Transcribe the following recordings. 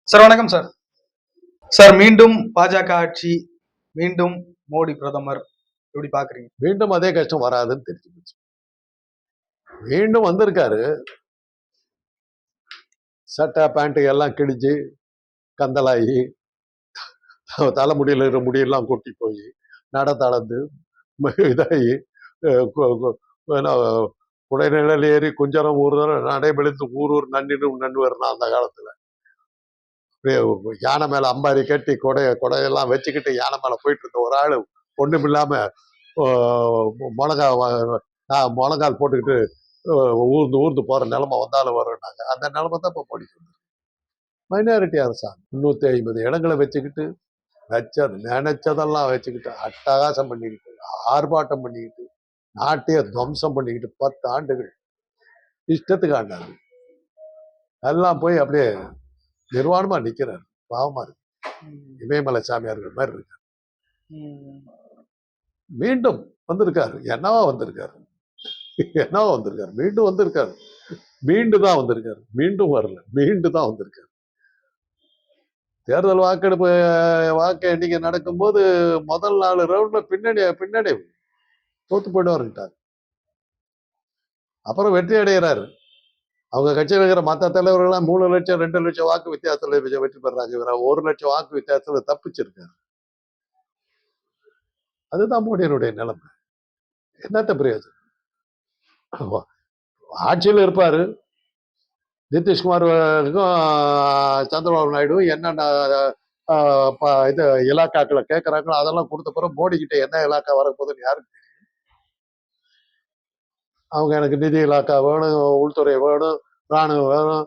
Sir வணக்கம் sir. Sir மீண்டும் பாஜக ஆட்சி, மீண்டும் மோடி பிரதமர், எப்படி பாக்குறீங்க? மீண்டும் அதே கஷ்டம் வராதுன்னு தெரிஞ்சு போச்சு. மீண்டும் வந்திருக்காரு, சட்டை பேண்ட் எல்லாம் கிழிஞ்சு கந்தலாகி தலைமுடியில் இருக்கிற முடியெல்லாம் கொட்டி போய் நட தளர்ந்து இதாகி குடைநிழல் ஏறி குஞ்சரம் ஊர்தரம் நடைபெழுத்து ஊர் நன்னுவர்னா அந்த காலத்துல அப்படியே யானை மேல அம்பாரி கட்டி கொடையெல்லாம் வச்சுக்கிட்டு யானை மேல போயிட்டு இருந்த ஒரு ஆளு ஒண்ணும் இல்லாம முழங்கால் போட்டுக்கிட்டு ஊர்ந்து போற நிலைமை வந்தாலும் வரும்னாங்க. அந்த நிலைமை தான் இப்ப படிக்கணும். மைனாரிட்டி அரசாங்கம் 350 இடங்களை வச்சுக்கிட்டு நினைச்சதெல்லாம் வச்சுக்கிட்டு அட்டகாசம் பண்ணிக்கிட்டு ஆர்ப்பாட்டம் பண்ணிக்கிட்டு நாட்டையே துவம்சம் பண்ணிக்கிட்டு 10 ஆண்டுகள் இஷ்டத்துக்கு ஆண்டாரு. எல்லாம் போய் அப்படியே நிர்வாணமா நிக்கிறாரு. பாவமா இருக்கு. இமயமலை சாமியார்கள் மாதிரி இருக்கு. மீண்டும் வந்திருக்காரு. என்னவா வந்திருக்காரு, மீண்டும் வந்திருக்காரு. மீண்டும் தான் வந்திருக்காரு. மீண்டும் வரல, மீண்டும் தான் வந்திருக்காரு. தேர்தல் வாக்கு எண்ணிக்கை நடக்கும்போது முதல் 4 ரவுண்ட்ல பின்னாடி தோத்து போயிடுவாருட்டாரு. அப்புறம் வெற்றி அடைகிறாரு. அவங்க கட்சியில் இருக்கிற மற்ற தலைவர்கள்லாம் 3 லட்சம் 2 லட்சம் வாக்கு வித்தியாசத்துல வெற்றி பெறாங்க. இவர 1 லட்சம் வாக்கு வித்தியாசத்துல தப்பிச்சிருக்காரு. அதுதான் மோடியினுடைய நிலைமை. என்னத்த பிரயோஜனம்? ஆட்சியில் இருப்பாரு. நிதிஷ்குமாருக்கும் சந்திரபாபு நாயுடு என்னென்ன இது இலாக்காக்களை கேட்கறாங்களோ அதெல்லாம் கொடுத்த பிறகு மோடி கிட்ட என்ன இலாக்கா வரப்போகுதுன்னு யாருக்கு தெரியும்? அவங்க எனக்கு நிதி இலாக்கா வேணும், உள்துறை வேணும், ராணுவம் வேணும்,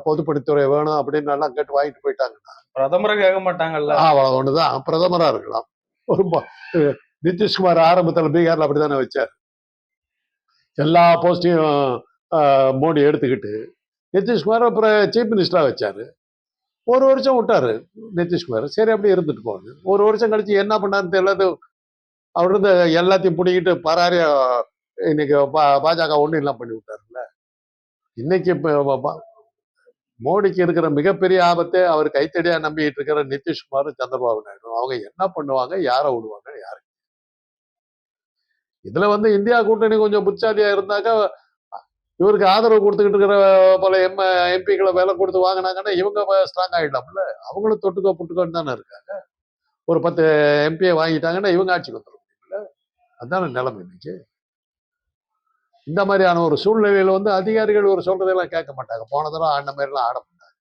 பொதுப்பணித்துறை வேணும் அப்படின்னு எல்லாம் கேட்டு வாங்கிட்டு போயிட்டாங்கன்னா பிரதமரை கேட்க மாட்டாங்கல்ல. அவ்வளவு ஒண்ணுதான். பிரதமரா இருக்கலாம். ஒரு நிதிஷ்குமார் ஆரம்பத்தில் பீகார்ல அப்படித்தானே வச்சார். எல்லா போஸ்டையும் மோடி எடுத்துக்கிட்டு நிதிஷ்குமார் அப்புறம் சீஃப் மினிஸ்டரா வச்சாரு. 1 வருஷம் விட்டாரு நிதிஷ்குமார். சரி அப்படி இருந்துட்டு போகுது. 1 வருஷம் கழிச்சு என்ன பண்ணாருன்னு தெரியல. அவர் இருந்து எல்லாத்தையும் பிடிக்கிட்டு பராரியா இன்னைக்கு பாஜக ஒண்ணு எல்லாம் பண்ணி விட்டாருல்ல. இன்னைக்கு மோடிக்கு இருக்கிற மிகப்பெரிய ஆபத்தை அவர் கைத்தடியா நம்பிட்டு இருக்கிற நிதிஷ்குமார் சந்திரபாபு நாயுடு. அவங்க என்ன பண்ணுவாங்க, யாரை விடுவாங்க, யாருக்கு? இதுல இந்தியா கூட்டணி கொஞ்சம் புத்திசாலியா இருந்தாக்கா இவருக்கு ஆதரவு கொடுத்துக்கிட்டு இருக்கிற பல எம்பிக்களை வேலை கொடுத்து வாங்கினாங்கன்னா இவங்க ஸ்ட்ராங் ஆகிடலாம்ல. அவங்களும் தொட்டுக்கோ புட்டுக்கோன்னு தானே இருக்காங்க. ஒரு 10 எம்பியை வாங்கிட்டாங்கன்னா இவங்க ஆட்சிக்கு வந்துட முடியும்ல. அதுதான நிலைமை இன்னைக்கு. இந்த மாதிரியான ஒரு சூழ்நிலையில அதிகாரிகள் ஒரு சொல்றதெல்லாம் கேட்க மாட்டாங்க. போன தடவை ஆடின மாதிரிலாம் ஆட மாட்டாங்க.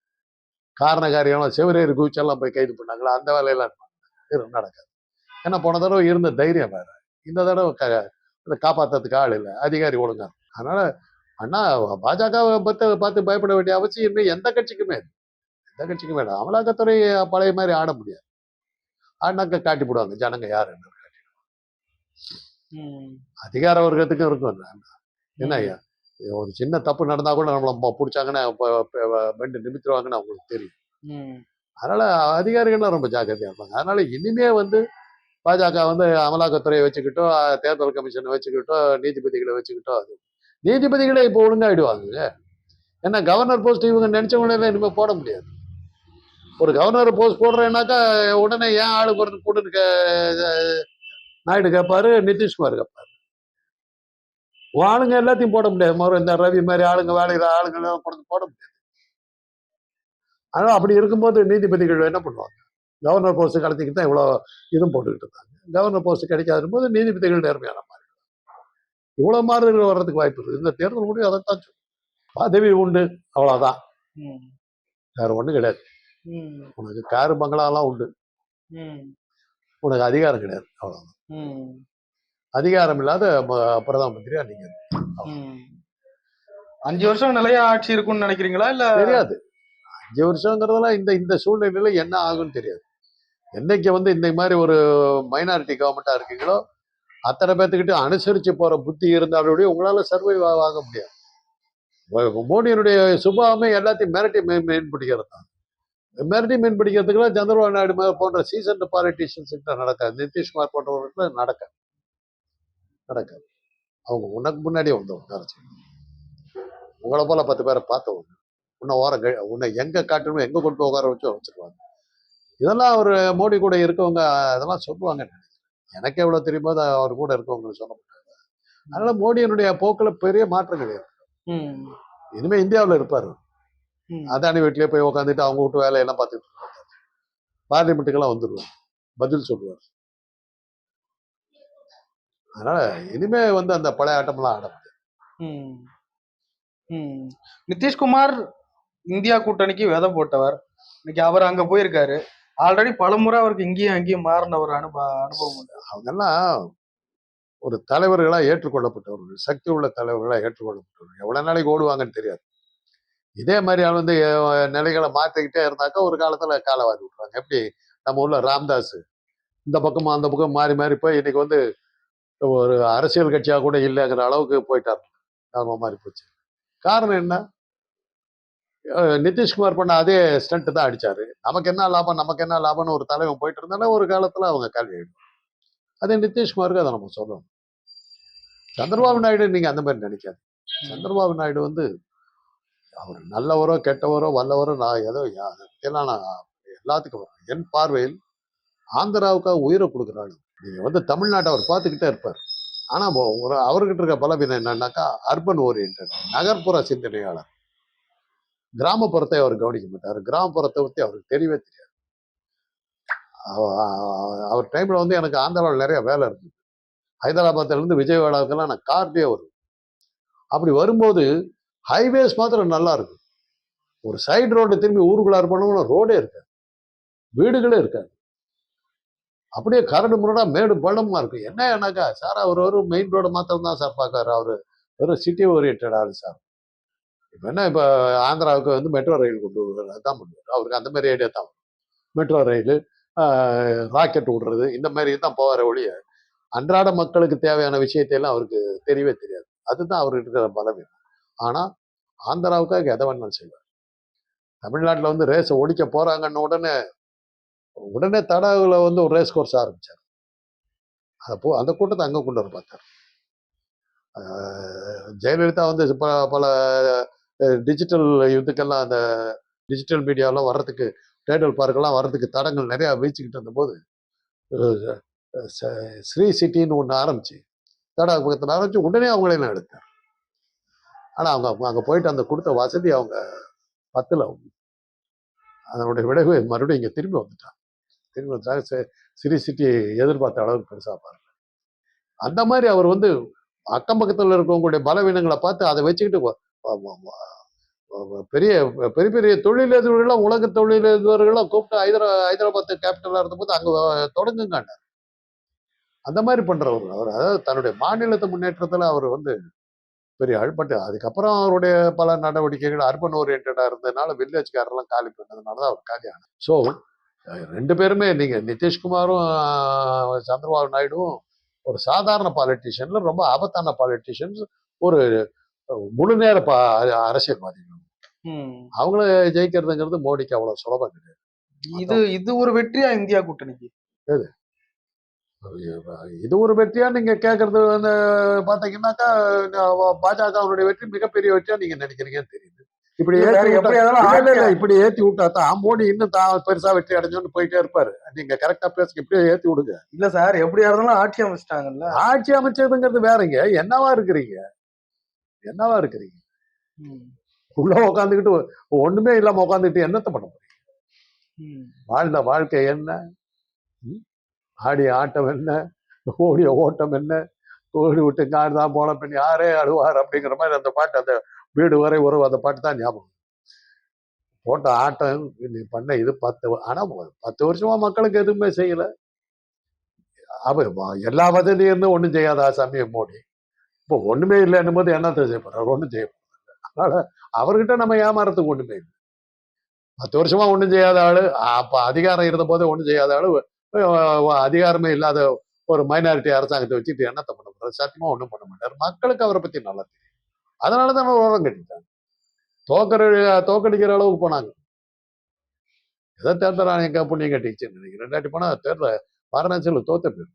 காரண காரியம்லாம் செவரேறி குவிச்செல்லாம் போய் கைது பண்ணாங்களா, அந்த வேலையெல்லாம் நடக்காது. ஏன்னா போன தடவை இருந்த தைரியம் வேற. இந்த தடவை காப்பாத்துறதுக்கு ஆள் இல்லை, அதிகாரி ஒழுங்கா. அதனால அண்ணா பாஜகவை பார்த்து பயப்பட வேண்டிய அவசியம் எந்த கட்சிக்குமே வேண்டாம். அமலாக்கத்துறை பழைய மாதிரி ஆட முடியாது. ஆடினாக்க காட்டி போடுவாங்க ஜனங்க யாருன்னு. அதிகார வர்க்கத்துக்கும் இருக்கும். என்ன ஐயா, ஒரு சின்ன தப்பு நடந்தா கூட நம்மள பிடிச்சாங்கன்னா பெண்டு நிமித்துருவாங்கன்னு அவங்களுக்கு தெரியும். அதனால அதிகாரிகள்லாம் ரொம்ப ஜாக்கிரதையா இருப்பாங்க. அதனால இனிமே பாஜக அமலாக்கத்துறையை வச்சுக்கிட்டோ, தேர்தல் கமிஷனை வச்சுக்கிட்டோ, நீதிபதிகளை வச்சுக்கிட்டோ, அது நீதிபதிகளே இப்போ ஒழுங்காயிடுவாங்க. ஏன்னா கவர்னர் போஸ்ட் இவங்க நினைச்சவங்களே இனிமே போட முடியாது. ஒரு கவர்னர் போஸ்ட் போடுறேன்னாக்கா உடனே ஏன் ஆளு போட்டு நாயுடு கேட்பாரு, நிதிஷ்குமார் கேட்பாரு. ஆளுங்க எல்லாத்தையும் போட முடியாது. இந்த ரவி மாதிரி ஆளுங்க வேலையில ஆளுங்க போட முடியாது. ஆனால் அப்படி இருக்கும்போது நீதிபதிகள் என்ன பண்ணுவாங்க? கவர்னர் போஸ்ட் கிடைச்சிக்கிட்டு தான் இவ்வளோ இதுவும் போட்டுக்கிட்டு இருந்தாங்க. கவர்னர் போஸ்ட் கிடைக்காத போது நீதிபதிகள் நேர்மையான மாதிரி இவ்வளவு மாறுதல்கள் வர்றதுக்கு வாய்ப்பு இருக்கு. இந்த தேர்தல் முடிவு அதைத்தான் சொல்லும். பதவி உண்டு, அவ்வளவுதான். வேற ஒண்ணு கிடையாது. உனக்கு காரு பங்களாலாம் உண்டு, உனக்கு அதிகாரம் கிடையாது. அவ்வளவுதான். அதிகாரம் இல்லாத பிரதம மந்திரியா நீங்க 5 வருஷம் நிலையா ஆட்சி இருக்கும்னு நினைக்கிறீங்களா? இல்ல தெரியாது. 5 வருஷங்கிறதெல்லாம் இந்த சூழ்நிலையில என்ன ஆகும்னு தெரியாது. என்னைக்கு இந்த மாதிரி ஒரு மைனாரிட்டி கவர்மெண்டா இருக்கீங்களோ அத்தனை பேர்த்துக்கிட்ட அனுசரிச்சு போற புத்தி இருந்தாலும் உங்களால சர்வைவ் ஆக முடியாது. மோடியினுடைய சுபாவமே எல்லாத்தையும் மிரட்டி மீன் பிடிக்கிறது தான். மிரட்டி மீன் பிடிக்கிறதுக்குலாம் சந்திரபாபு நாயுடு போன்ற சீசன்ட் பாலிட்டிஷியன்ஸ் நடக்காது. நிதிஷ்குமார் போன்றவர்களுக்கு நடக்காது. அவங்க உனக்கு முன்னாடியே வந்தவங்க. உங்களை போல 10 பேரை பார்த்தவங்க. உன்னை எங்க காட்டணும், எங்க கொண்டு போய் உட்கார வச்சிருவாங்க. இதெல்லாம் அவர் மோடி கூட இருக்கவங்க அதெல்லாம் சொல்லுவாங்க. எனக்கு எவ்வளவு தெரியுமோ அதை அவர் கூட இருக்கவங்களுக்கு சொல்ல மாட்டாங்க. அதனால மோடியினுடைய போக்குல பெரிய மாற்றம் கிடையாது. இனிமே இந்தியாவில் இருப்பாரு. அதானி வீட்டிலேயே போய் உட்காந்துட்டு அவங்க வீட்டு வேலையெல்லாம் பார்த்துட்டு இருப்பாங்க. பார்லிமெண்ட்டுக்கெல்லாம் வந்துடுவார், பதில் சொல்லுவார். அதனால இனிமே அந்த பழைய ஆட்டம்லாம் ஆட முடியாது. நிதிஷ்குமார் இந்தியா கூட்டணிக்கு விதை போட்டவர். இன்னைக்கு அவர் அங்க போயிருக்காரு. ஆல்ரெடி பலமுறை அவருக்கு இங்கேயும் அங்கேயும் மாறின ஒரு அனுபவம் உண்டு. அவங்கெல்லாம் ஒரு தலைவர்களா ஏற்றுக்கொள்ளப்பட்டவர்கள், சக்தி உள்ள தலைவர்களா ஏற்றுக்கொள்ளப்பட்டவர்கள். எவ்வளவு நாளைக்கு ஓடுவாங்கன்னு தெரியாது. இதே மாதிரி நிலைகளை மாத்திக்கிட்டே இருந்தாக்கா ஒரு காலத்துல காலவாரி விட்டுறாங்க. எப்படி நம்ம ஊர்ல ராம்தாஸ் இந்த பக்கமும் அந்த பக்கம் மாறி மாறி போய் இன்னைக்கு ஒரு அரசியல் கட்சியா கூட இல்லைங்கிற அளவுக்கு போயிட்டார். மாறி போச்சு. காரணம் என்ன? நிதிஷ்குமார் பண்ண அதே ஸ்டண்ட் தான் அடிச்சாரு. நமக்கு என்ன லாபம், நமக்கு என்ன லாபம்னு ஒரு தலைவன் போயிட்டு இருந்தாலும் ஒரு காலத்துல அவங்க கேள்வி ஆயிடும். அதே நிதிஷ்குமாருக்கு அதை நம்ம சொல்லணும். சந்திரபாபு நாயுடு நீங்க அந்த மாதிரி நினைக்காது. சந்திரபாபு நாயுடு அவர் நல்லவரோ கெட்டவரோ வல்லவரோ நான் நான் எல்லாத்துக்கும் என் பார்வையில் ஆந்திராவுக்காக உயிரை கொடுக்குறாரு. நீங்க தமிழ்நாட்டை அவர் பார்த்துக்கிட்டே இருப்பார். ஆனா அவர்கிட்ட இருக்க பலவீனம் என்னன்னாக்கா அர்பன் ஓரியன்ட், நகர்ப்புற சிந்தனையாளர். கிராமப்புறத்தை அவர் கவனிக்க மாட்டார். கிராமப்புறத்தை பற்றி அவருக்கு தெரியவே தெரியாது. அவர் டைம்ல எனக்கு ஆந்திராவில் நிறைய வேலை இருந்தது. ஹைதராபாத்ல இருந்து விஜயவாடாவுக்கெல்லாம் நான் கார்லயே வரும். அப்படி வரும்போது ஹைவேஸ் மாத்திரம் நல்லா இருக்கும். ஒரு சைடு ரோடு திரும்பி ஊருக்குள்ளார போனோம்னா ரோடே இருக்காது, வீடுகளே இருக்காது. அப்படியே கரடு முரடா மேடு பள்ளமா இருக்கும். என்னன்னாக்கா சார் அவர் மெயின் ரோடு மாத்திரம் தான் சார் பார்க்காரு. அவரு வெறும் சிட்டி ஓரியன்ட் ஆளு சார். இப்ப ஆந்திராவுக்கு மெட்ரோ ரயில் கொண்டு வருவார், தான் பண்ணுவார். அவருக்கு அந்த மாதிரி ஐடியா தான். மெட்ரோ ரயில், ராக்கெட் விடுறது, இந்த மாதிரி தான் போவார ஒழிய அன்றாட மக்களுக்கு தேவையான விஷயத்தையெல்லாம் அவருக்கு தெரியவே தெரியாது. அதுதான் அவருக்கு இருக்கிற பலவீனம். ஆனா ஆந்திராவுக்காக எதை வேணாலும் செய்வார். தமிழ்நாட்டில் ரேஸை ஒடிக்க போறாங்கன்னு உடனே தடாவில் ஒரு ரேஸ் கோர்ஸ் ஆரம்பிச்சார். அந்த கூட்டத்தை அங்க கொண்டு வர பார்த்தார். ஜெயலலிதா பல டிஜிட்டல் இதுக்கெல்லாம் அந்த டிஜிட்டல் மீடியாவெல்லாம் வர்றதுக்கு, டைடல் பார்க்கெல்லாம் வர்றதுக்கு தடங்கள் நிறைய வீச்சுக்கிட்டு இருந்தபோது ஸ்ரீ சிட்டின்னு ஒன்று ஆரம்பிச்சு, தடாக பக்கத்தில் ஆரம்பிச்சு உடனே அவங்களே எடுத்தார். ஆனா அவங்க அங்க போயிட்டு அந்த கொடுத்த வசதி அவங்க பத்துல அதனுடைய விளைவு மறுபடியும் இங்க திரும்பி வந்துட்டாங்க. ஸ்ரீ சிட்டி எதிர்பார்த்த அளவுக்கு பெருசா பாருங்க. அந்த மாதிரி அவர் அக்கம் பக்கத்துல இருக்கவங்களுடைய பலவீனங்களை பார்த்து அதை வச்சுக்கிட்டு பெரிய பெரிய பெரிய தொழிலதிபர்கள்லாம், உலக தொழிலதிபர்கள்லாம் கூப்பிட்டு ஹைதராபாத் கேபிட்டலா இருந்தபோது அங்க தொடங்குங்க. அந்த மாதிரி பண்றவர் அவர். அதாவது தன்னுடைய மாநிலத்தை முன்னேற்றத்துல அவர் பெரிய அழ்பட்டு. அதுக்கப்புறம் அவருடைய பல நடவடிக்கைகள் அர்பன் ஓரியன்டா இருந்ததுனால வில்லேஜ்காரெல்லாம் காலி பண்ணதுனாலதான் அவர் காலி ஆனார். ஸோ 2 பேருமே, நீங்க நிதிஷ்குமாரும் சந்திரபாபு நாயுடுவும் ஒரு சாதாரண பாலிட்டிஷியன்ல ரொம்ப ஆபத்தான பாலிட்டிஷியன்ஸ், ஒரு முழு நேர அரசியல்வாதிகள். அவங்கள ஜெயிக்கிறதுங்கிறது மோடிக்கு அவ்வளவு சுலபம் கிடையாது. இது ஒரு வெற்றியா இந்தியா கூட்டணிக்கு? இது ஒரு வெற்றியா நீங்க கேக்குறது பாத்தீங்கன்னாக்கா பாஜகவுடைய வெற்றி மிகப்பெரிய வெற்றியா நீங்க நினைக்கிறீங்கன்னு தெரியுது. இப்படி ஏத்தி விட்டா தான் மோடி இன்னும் பெருசா வெற்றி அடைஞ்சோன்னு போயிட்டே இருப்பாரு. நீங்க கரெக்டா பேசுங்க, இப்படியே ஏத்தி விடுங்க. இல்ல சார், எப்படியா இருந்தாலும் ஆட்சி அமைச்சிட்டாங்கல்ல. ஆட்சி அமைச்சதுங்கிறது வேறங்க. என்னவா இருக்கிறீங்க உள்ள உட்காந்துக்கிட்டு ஒண்ணுமே இல்லாம உட்காந்துக்கிட்டு என்னத்தை பண்ண முடியும்? வாழ்ந்த வாழ்க்கை என்ன, ஆடிய ஆட்டம் என்ன, ஓடிய ஓட்டம் என்ன, ஓடி விட்டு தான் போன பெண் யாரே அழுவார் அப்படிங்கிற மாதிரி அந்த பாட்டு, அந்த வீடு வரை உறவு, அந்த பாட்டு தான் ஞாபகம். போட்ட ஆட்டம் நீ பண்ண இது 10, ஆனா 10 வருஷமா மக்களுக்கு எதுவுமே செய்யல. எல்லா வசதியும் இருந்து ஒண்ணும் செய்யாத ஆசாமி மோடி. இப்போ ஒண்ணுமே இல்லைன்னும் போது என்னத்தை செய்ய போறாரு? ஒண்ணும் செய்ய போறாரு. அதனால அவர்கிட்ட நம்ம ஏமாறத்துக்கு ஒண்ணுமே இல்லை. 10 வருஷமா ஒண்ணும் செய்யாத ஆளு, அப்ப அதிகாரம் இருந்த போதே ஒண்ணும் செய்யாத ஆளு, அதிகாரமே இல்லாத ஒரு மைனாரிட்டி அரசாங்கத்தை வச்சுட்டு என்னத்தை பண்ண போறாரு? சத்தியமா ஒண்ணும் பண்ண மாட்டாரு. மக்களுக்கு அவரை பத்தி நல்லா தெரியும். அதனாலதான் உரம் கட்டிட்டாங்க. தோக்கடிக்கிற அளவுக்கு போனாங்க. ஏதோ தேர்தல் ஆணையம் புண்ணியம் கட்டிச்சுன்னு நினைக்கிறேன். 2 போனா தேர்தல் வாரணாசியில் தோத்த போயிரு.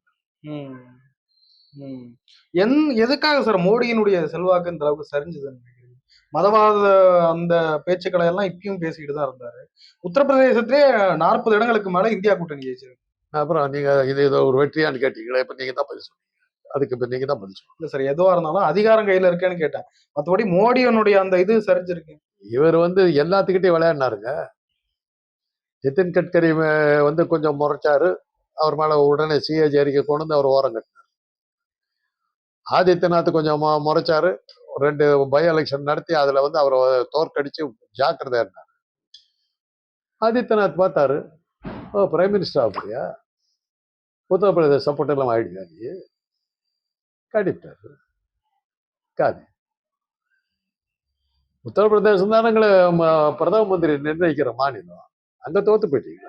எதுக்காக சார் மோடியினுடைய செல்வாக்கு இந்த அளவுக்கு சரிஞ்சதுன்னு நினைக்கிறீங்க? மதவாத அந்த பேச்சுக்களை எல்லாம் இப்பயும் பேசிக்கிட்டு தான் இருந்தாரு. உத்தரப்பிரதேசத்திலே 40 இடங்களுக்கு மேல இந்தியா கூட்டணி ஜெயிச்சிருக்கு. அப்புறம் நீங்க இது ஏதோ ஒரு வெற்றியான்னு கேட்டீங்களே, இப்ப நீங்க தான் பதில் சொன்னீங்க. அதுக்கு இப்ப நீங்க தான் பதில் சொன்னீங்க. இல்ல சார், எதுவா இருந்தாலும் அதிகாரம் கையில இருக்கேன்னு கேட்டேன். மத்தபடி மோடியனுடைய அந்த இது சரிஞ்சிருக்கு. இவர் எல்லாத்துக்கிட்டையும் விளையாடினாருங்க. நிதின் கட்கரி கொஞ்சம் முறைச்சாரு. அவர் மேல உடனே சிஏஜி அறிக்கை கொண்டு வந்து அவர் ஓரம் கட்டினார். ஆதித்யநாத் கொஞ்சம் முறைச்சாரு. 2 பை எலெக்ஷன் நடத்தி அதுல அவரை தோற்கடிச்சு ஜாக்கிரதையா இருந்தார். ஆதித்யநாத் பார்த்தாரு, ஓ பிரைம் மினிஸ்டர் அப்படியா, உத்தரப்பிரதேச சப்போர்ட் எல்லாம் ஆயிடுச்சா, நீ காட்டிட்டாரு. காதி உத்தரப்பிரதேசம் தானங்களை பிரதம மந்திரி நிர்ணயிக்கிற மாநிலம். அங்க தோத்து போயிட்டீங்க,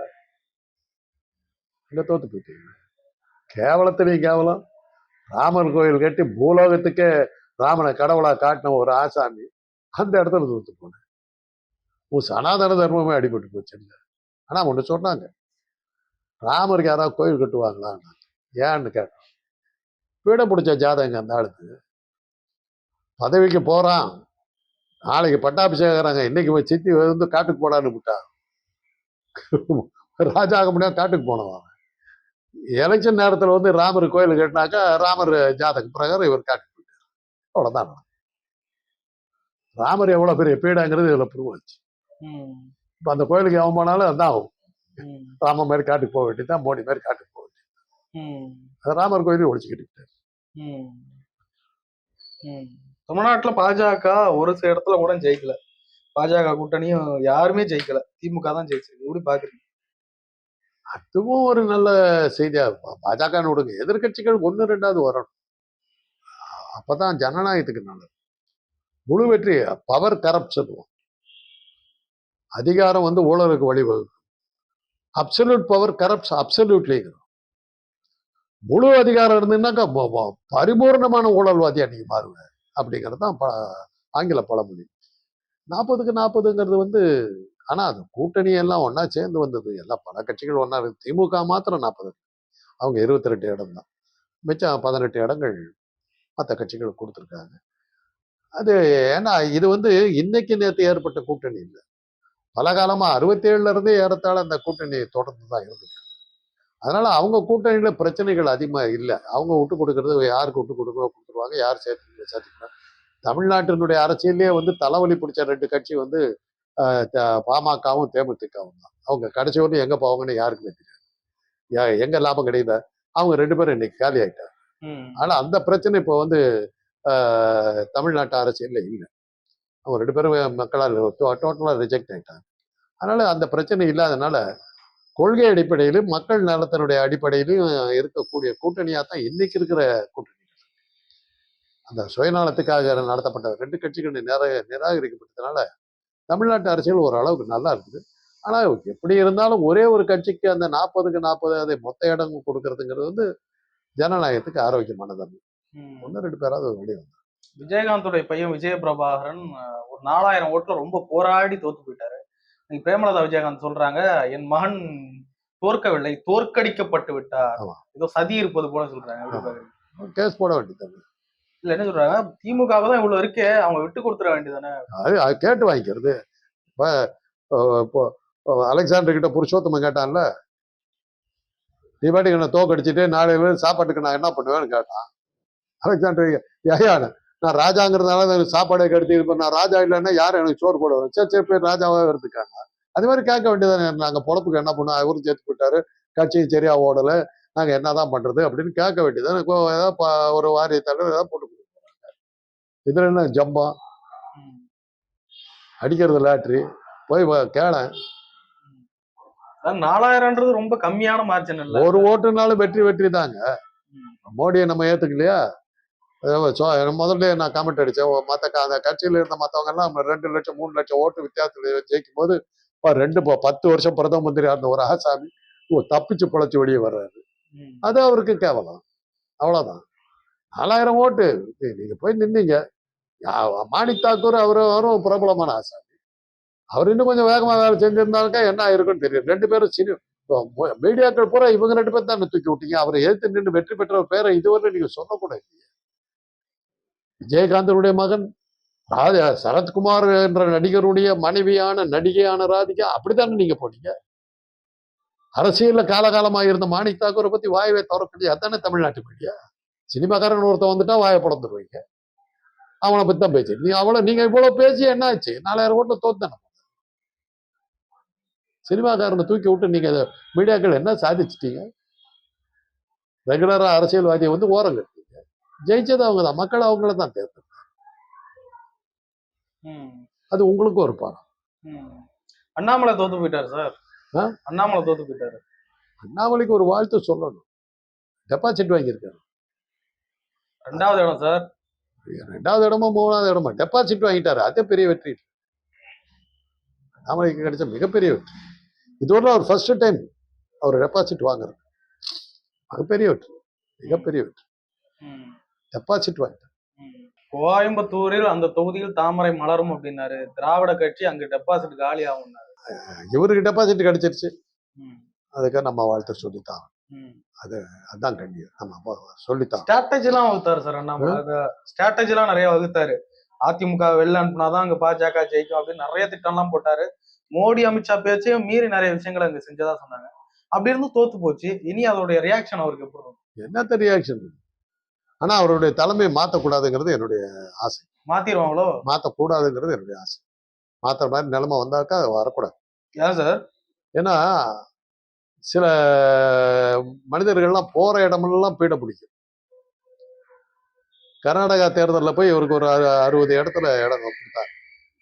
கேவலத்திலையும் கேவலம். ராமர் கோயில் கட்டி பூலோகத்துக்கே ராமனை கடவுளா காட்டின ஒரு ஆசாமி அந்த இடத்துல தோத்து போனேன். உன் சனாதன தர்மமே அடிபட்டு போச்சு. ஆனா ஒண்ணு சொன்னாங்க, ராமருக்கு யாராவது கோயில் கட்டுவாங்களா ஏன்னு கேட்டோம். பீடம் பிடிச்ச ஜாதகங்க அந்த ஆளுக்கு. பதவிக்கு போறான், நாளைக்கு பட்டாபிஷேகறாங்க, இன்னைக்கு சித்தி காட்டுக்கு போடான்னு விட்டா ராஜாக முடியாது காட்டுக்கு போனவன். எலெக்ஷன் நேரத்துல ராமர் கோயில் கட்டினாக்கா ராமர் ஜாதக பிரகாரம் இவர் காட்டுக்கு போயிட்டார். அவ்வளவுதான். ராமர் எவ்வளவு பெரிய பீடாங்கிறது இதுல ப்ரூவ் ஆச்சு. இப்ப அந்த கோயிலுக்கு எவன் போனாலும் அதான் ஆகும். ராம மாதிரி காட்டுக்கு போக வேண்டியதான், மோடி மாதிரி காட்டுக்கு போக வேண்டியது. ராமர் கோயிலையும் ஒழிச்சுக்கிட்டு. தமிழ்நாட்டுல பாஜக ஒரு சில இடத்துல கூட ஜெயிக்கல. பாஜக கூட்டணியும் யாருமே ஜெயிக்கல, திமுக தான் ஜெயிச்சிருக்கு. எப்படி பாக்குறீங்க? அதுவும் ஒரு நல்ல செய்தியா இருக்கும். பாஜக எதிர்கட்சிகள் 1-2 வரணும், அப்பதான் ஜனநாயகத்துக்கு நல்லது. முழு வெற்றி. பவர் கரப்ட் சொல்லுவோம், அதிகாரம் ஊழலுக்கு வழிவகுக்கும். Absolute power corrupts absolutely. முழு அதிகாரம் இருந்ததுன்னாக்கா பரிபூர்ணமான ஊழல்வாதியா நீங்க மாறுவ அப்படிங்கிறது தான் ஆங்கில பழமொழி. 40க்கு 40ங்கிறது ஆனா அது கூட்டணி எல்லாம் ஒன்னா சேர்ந்து வந்தது. எல்லாம் பல கட்சிகள் ஒன்னா இருக்கு. திமுக மாத்திரம் 40, அவங்க 22 இடம் தான். மிச்சம் 18 இடங்கள் மற்ற கட்சிகள் கொடுத்துருக்காங்க. அது ஏன்னா இது இன்னைக்கு நேற்று ஏற்பட்ட கூட்டணி இல்லை. பல காலமா 67ல இருந்தே ஏறத்தாழ அந்த கூட்டணி தொடர்ந்து தான் இருந்துச்சு. அதனால அவங்க கூட்டணியில பிரச்சனைகள் அதிகமா இல்லை. அவங்க விட்டு கொடுக்கறது, யாருக்கு விட்டு கொடுத்துருவாங்க, யார் சேர்த்துக்கலாம். தமிழ்நாட்டினுடைய அரசியலே தலைவலி பிடிச்ச 2 கட்சி பாமகவும் தேமுதிகவும் தான். அவங்க கடைசி ஒன்று எங்க போவாங்கன்னு யாருக்குமே தெரியாது. எங்க லாபம் கிடையாது. அவங்க 2 பேரும் இன்னைக்கு காலி ஆயிட்டாங்க. ஆனா அந்த பிரச்சனை இப்போ தமிழ்நாட்டு அரசியல்ல இல்லை. அவங்க 2 பேரும் மக்களால் டோட்டலா ரிஜெக்ட் ஆயிட்டாங்க. அதனால அந்த பிரச்சனை இல்லாதனால கொள்கை அடிப்படையிலும் மக்கள் நலத்தினுடைய அடிப்படையிலும் இருக்கக்கூடிய கூட்டணியா தான் இன்னைக்கு இருக்கிற கூட்டணி. அந்த சுயநலத்துக்காக நடத்தப்பட்ட 2 கட்சிகள் நிராகரிக்கப்பட்டதுனால தமிழ்நாட்டு அரசியல் ஓரளவுக்கு நல்லா இருக்குது. ஆனா எப்படி இருந்தாலும் ஒரே ஒரு கட்சிக்கு அந்த 40க்கு 40 அதை மொத்த இடம் கொடுக்கறதுங்கிறது ஜனநாயகத்துக்கு ஆரோக்கியமானது. 1-2 பேராவது வெளியே வந்தார். விஜயகாந்தோடைய பையன் விஜய பிரபாகரன் ஒரு 4000 ஓட்டுல ரொம்ப போராடி தோத்து போயிட்டாரு. பிரேமலதா விஜயகாந்த் சொல்றாங்க, என் மகன் தோற்கவில்லை, தோற்கடிக்கப்பட்டு விட்டார், ஏதோ சதி இருப்பது போல சொல்றாங்க. கேஸ் போட வேண்டியது இல்ல, என்ன சொல்றாங்க, திமுக தான் இவ்வளவு இருக்கே, அவங்க விட்டு கொடுத்துட வேண்டியதானே. அது கேட்டு வாங்கிக்கிறது. இப்போ அலெக்சாண்டர் கிட்ட புருஷோத்தமன் கேட்டான்ல, நீ பாட்டுக்கு என்ன தோக்கடிச்சிட்டு நாளையில சாப்பாட்டுக்கு நான் என்ன பண்ணுவேன்னு கேட்டான். அலெக்சாண்டர், ஐயா நான் ராஜாங்கிறதுனால சாப்பாடை கெடுத்து இருப்பேன், நான் ராஜா இல்லைன்னா யாரும் எனக்கு சோறு போடுவேன், சரி பேர் ராஜாவாக இருந்துக்காங்க. அது மாதிரி கேட்க வேண்டியதானே. நாங்க பொழப்புக்கு என்ன பண்ணுவோம், அவரும் சேர்த்து போயிட்டாரு, கட்சியும் சரியா ஓடலை, நாங்க என்னதான் பண்றது அப்படின்னு கேட்க வேண்டியதானே. ஏதாவது ஒரு வாரிய தலைவர் ஏதாவது போட்டு கொடுக்குறாங்க. இதுல என்ன ஜம்பம் அடிக்கிறது, லாட்ரி போய் கேள. 4000ன்றது ரொம்ப கம்மியான மார்ஜின் இல்ல. ஒரு ஓட்டுனாலும் வெற்றி தாங்க. மோடியை நம்ம ஏத்துக்கலையா? முதல்ல நான் கமெண்ட் அடிச்சேன், அந்த கட்சியில இருந்த மத்தவங்க எல்லாம் 2 லட்சம் 3 லட்சம் ஓட்டு வித்தியாசத்துல ஜெயிக்கும் போது 10 வருஷம் பிரதம மந்திரியா இருந்த ஒரு ஆசாமி தப்பிச்சு பொழைச்சு வெளியே வர்றாரு. அது அவருக்கு கேவலம். அவ்வளவுதான். 4000 ஓட்டு நீங்க போய் நின்னீங்க. மாணிக் தாக்கூர் அவரும் பிரபலமான ஆசாமி. அவர் இன்னும் கொஞ்சம் வேகமா வேலை செஞ்சிருந்தாருக்கா என்ன ஆயிருக்குன்னு தெரியும். 2 பேரும் மீடியாக்கள் பூரா இவங்க 2 பேர் தான் தூக்கி விட்டீங்க. அவரை எழுத்து நின்று வெற்றி பெற்ற பேரை இதுவரை நீங்க சொல்லக்கூடாது. விஜயகாந்தனுடைய மகன் சரத்குமார் என்ற நடிகருடைய மனைவியான நடிகையான ராதிகா அப்படித்தானே நீங்க போனீங்க. அரசியல்ல காலகாலமா இருந்த மாணிக் தாக்கூரை பத்தி வாயவே திறக்கலையே. அதானே தமிழ்நாட்டு மீடியா. சினிமாக்காரன் ஒருத்தன் வந்துட்டா வாயை பிளந்துருவீங்க. அவனை பத்தி தான் பேச்சு. நீங்க இவ்வளவு பேசி என்ன ஆச்சு? 4000 ஓட்டு தோத்தானே. சினிமாக்காரனை தூக்கி விட்டு நீங்க மீடியாக்கள் என்ன சாதிச்சிட்டீங்க? ரெகுலரா அரசியல்வாதியை வந்து ஓரம் கட்டீங்க. ஜெயிச்சது அவங்க தான். மக்கள் அவங்கள தான் தேர்ந்தெடுத்தாங்க. அது உங்களுக்கு ஒரு பாடம். அண்ணாமலை தோத்து போயிட்டாரு சார். அண்ணாமலை தோத்து போயிட்டாரு. அண்ணாமலைக்கு ஒரு வாழ்த்து சொல்லணும். டெபாசிட் வாங்கியிருக்காரு. 2வது இடம் சார். 2வது இடமோ 3வது இடமோ டெபாசிட் வாங்கிட்டாரு. அதே பெரிய வெற்றி. அண்ணாமலைக்கு கிடைச்ச மிகப்பெரிய வெற்றி. இதோட அவர் ஃபர்ஸ்ட் டைம் அவர் டெபாசிட் வாங்குறது. மிகப்பெரிய வெற்றி. மிகப்பெரிய வெற்றி. டெபாசிட் வாங்கிட்டார். கோயம்புத்தூரில் அந்த தொகுதியில் தாமரை மலரும் அப்படின்னாரு. திராவிட கட்சி அங்க டெபாசிட் காலி ஆகும். இவருக்கு டெபாசிட் கிடைச்சிருச்சு. அதுக்காக நம்ம வாழ்த்து சொல்லித்தான். அதான் கண்டிப்பா நம்ம சொல்லித்தான். ஸ்ட்ராட்டஜி எல்லாம் வகுத்தாரு சார். ஸ்ட்ராட்டஜி எல்லாம் நிறைய வகுத்தாரு. அதிமுக வெளில அனுப்புனாதான் அங்க பாஜக ஜெயிக்கும் அப்படின்னு நிறைய திட்டம் எல்லாம் போட்டாரு. மோடி அமித்ஷா பேச்சையும் மீறி நிறைய விஷயங்களை அங்க செஞ்சதா சொன்னாங்க. அப்படி இருந்து தோத்து போச்சு. இனி அதோடைய ரியாக்ஷன் அவருக்கு எப்படி இருக்கும்? என்னத்த ரியாக்ஷன்? ஆனா அவருடைய தலைமையை மாற்றக்கூடாதுங்கிறது என்னுடைய ஆசை. மாத்திருவாங்களோ? மாற்றக்கூடாதுங்கிறது என்னுடைய ஆசை. மாத்திர மாதிரி நிலைமை வந்தாக்கா வரக்கூடாது. ஏன் சார்? ஏன்னா சில மனிதர்கள்லாம் போற இடமெல்லாம் பீட பிடிக்கும். கர்நாடகா தேர்தலில் போய் இவருக்கு ஒரு 60 இடத்துல இடம் கொடுத்தாங்க,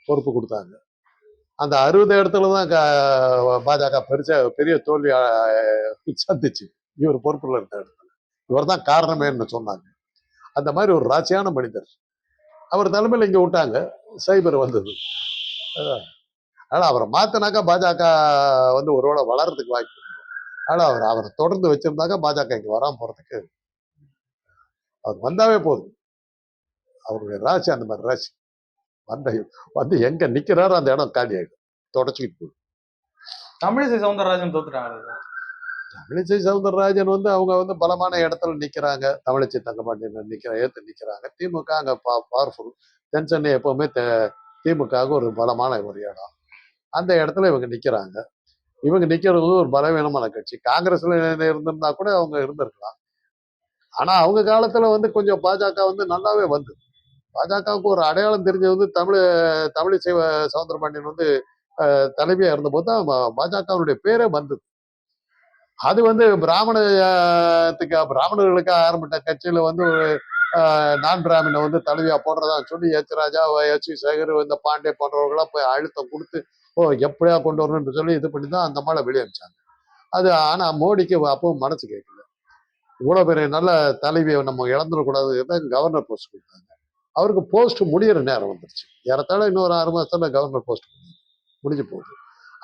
பொறுப்பு கொடுத்தாங்க. அந்த 60 இடத்துல தான் பாஜக பெரிய தோல்வி சந்திச்சு. இவர் பொறுப்புல இருந்த இடத்துல இவர் தான் காரணமேன்னு சொன்னாங்க. அந்த மாதிரி ஒரு ராசியான மனிதர். அவர் தலைமையில் இங்க விட்டாங்க, சைபர் வந்தது. அதனால அவரை மாத்தினாக்கா பாஜக வந்து ஒருவேளை வளர்றதுக்கு வாய்ப்பு. ஆனா அவரை தொடர்ந்து வச்சிருந்தாக்கா பாஜக இங்க வராம போறதுக்கு அவர் வந்தாவே போதும். அவருடைய ராசி அந்த மாதிரி ராசி. வந்து எங்க நிக்கிறாரோ அந்த இடம் காலி ஆயிடும், தொடச்சிக்கிட்டு போகும். தமிழிசை சவுந்தரராஜன் தோத்துட்டாங்க. தமிழிசை சவுந்தரராஜன் வந்து அவங்க வந்து பலமான இடத்துல நிக்கிறாங்க. தமிழிசை தங்கப்பாண்டியன் ஏத்து நிக்கிறாங்க. திமுக அங்க பவர்ஃபுல். தென் சென்னை எப்பவுமே திமுக ஒரு பலமான ஒரு இடம். அந்த இடத்துல இவங்க நிக்கிறாங்க. இவங்க நிக்கிறது ஒரு பலவீனமான கட்சி. காங்கிரஸ்ல இருந்திருந்தா கூட அவங்க இருந்திருக்கலாம். ஆனா அவங்க காலத்துல வந்து கொஞ்சம் பாஜக வந்து நல்லாவே வந்து பாஜகவுக்கு ஒரு அடையாளம் தெரிஞ்சது வந்து தமிழிசை சவுந்தரபாண்டியன் வந்து தலைவியா இருந்தபோது தான் பாஜகவுடைய பேரே வந்தது. அது வந்து பிராமணர்களுக்கு ஆரம்பித்த கட்சியில வந்து நான் பிராமினை வந்து தலைவியா போடுறதா சொல்லி H Raja, H we Sekar, இந்த பாண்டே போன்றவர்களாம் போய் அழுத்தம் கொடுத்து எப்படியா கொண்டு வரணும்னு சொல்லி இது பண்ணி தான் அந்த மாதிரி வெளியே அனுப்பிச்சாங்க. அது ஆனா மோடிக்கு அப்பவும் மனசு கேட்கல. இவ்வளவு பெரிய நல்ல தலைவியை நம்ம இழந்துடக்கூடாது. கவர்னர் போஸ்ட் கொடுத்தாங்க. அவருக்கு போஸ்ட் முடிகிற நேரம் வந்துருச்சு. ஏறத்தாழ இன்னொரு 6 மாசத்துல கவர்னர் போஸ்ட் முடிஞ்சு போகுது.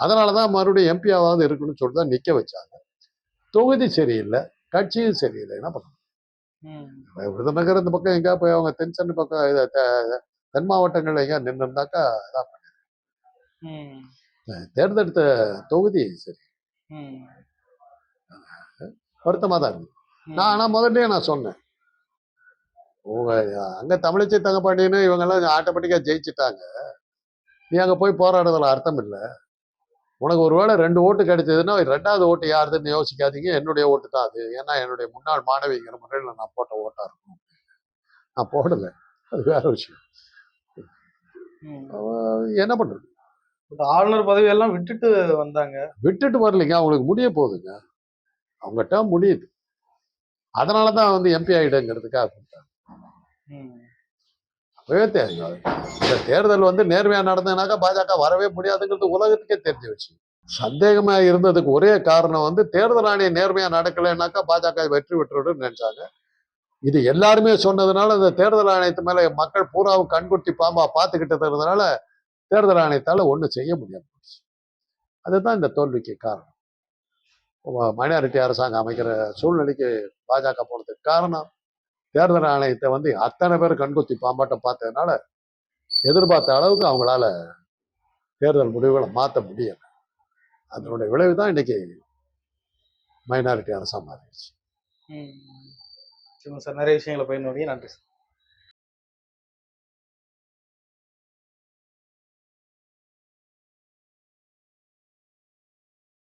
அதனாலதான் மறுபடியும் எம்பியாவது இருக்குன்னு சொல்லிட்டு தான் நிக்க வச்சாங்க. தொகுதி சரியில்லை, கட்சியும் சரியில்லை. என்ன பண்ணணும்? விருதுநகர் இந்த பக்கம் எங்கேயா போய் அவங்க தென்சென்னை பக்கம் தென் மாவட்டங்கள்ல எங்கேயா நின்று இருந்தாக்கா இதான் தேர்ந்தெடுத்த தொகுதி சரி வருத்தமா தான் இருக்கு. நான் ஆனா முதல்லயே நான் சொன்னேன், அங்க தமிழிசை தங்கப்பாண்டியன்னு இவங்க எல்லாம் ஆட்டோமேட்டிக்கா ஜெயிச்சுட்டாங்க. நீ அங்க போய் போராடுறதுல அர்த்தம் இல்லை. உனக்கு ஒருவேளை 2 ஓட்டு கிடைச்சதுன்னா 2வது ஓட்டு யாருதுன்னு யோசிக்காதீங்க, என்னுடைய ஓட்டு தான் அது. ஏன்னா என்னுடைய முன்னாள் மாணவிங்கிற முறையில் நான் போட்ட ஓட்டா இருக்கும். நான் போடல, அது வேற விஷயம். என்ன பண்றது? ஆளுநர் பதவி எல்லாம் விட்டுட்டு வந்தாங்க. விட்டுட்டு வரலைங்க, அவங்களுக்கு முடிய போகுதுங்க. அவங்க டேர்ம் முடியுது. அதனாலதான் வந்து எம்பி ஆயிடுங்கிறதுக்காக கொடுத்தாங்க. இந்த தேர்தல் வந்து நேர்மையா நடந்ததுனாக்கா பாஜக வரவே முடியாதுங்கிறது உலகத்துக்கே தெரிஞ்ச விஷயம். சந்தேகமா இருந்ததுக்கு ஒரே காரணம் வந்து தேர்தல் ஆணையம் நேர்மையா நடக்கலைன்னாக்கா பாஜக வெற்றி பெற்றுன்னு நினைச்சாங்க. இது எல்லாருமே சொன்னதுனால இந்த தேர்தல் ஆணையத்து மேல மக்கள் பூராவும் கண்குட்டி பாம்பா பார்த்துக்கிட்டதுனால தேர்தல் ஆணையத்தால ஒண்ணும் செய்ய முடியாது. அதுதான் இந்த தோல்விக்கு காரணம். மைனாரிட்டி அரசாங்கம் அமைக்கிற சூழ்நிலைக்கு பாஜக போனதுக்கு காரணம் தேர்தல் ஆணையத்தை வந்து அத்தனை பேர் கண்குத்தி பாம்பாட்டம் பார்த்ததுனால எதிர்பார்த்த அளவுக்கு அவங்களால தேர்தல் முடிவுகளை மாற்ற முடியல. அதனுடைய விளைவு தான் இன்னைக்கு மைனாரிட்டி அரசாங்கம் மாறிடுச்சு. சார் நிறைய விஷயங்களை பயன்படுத்தி நன்றி சார்.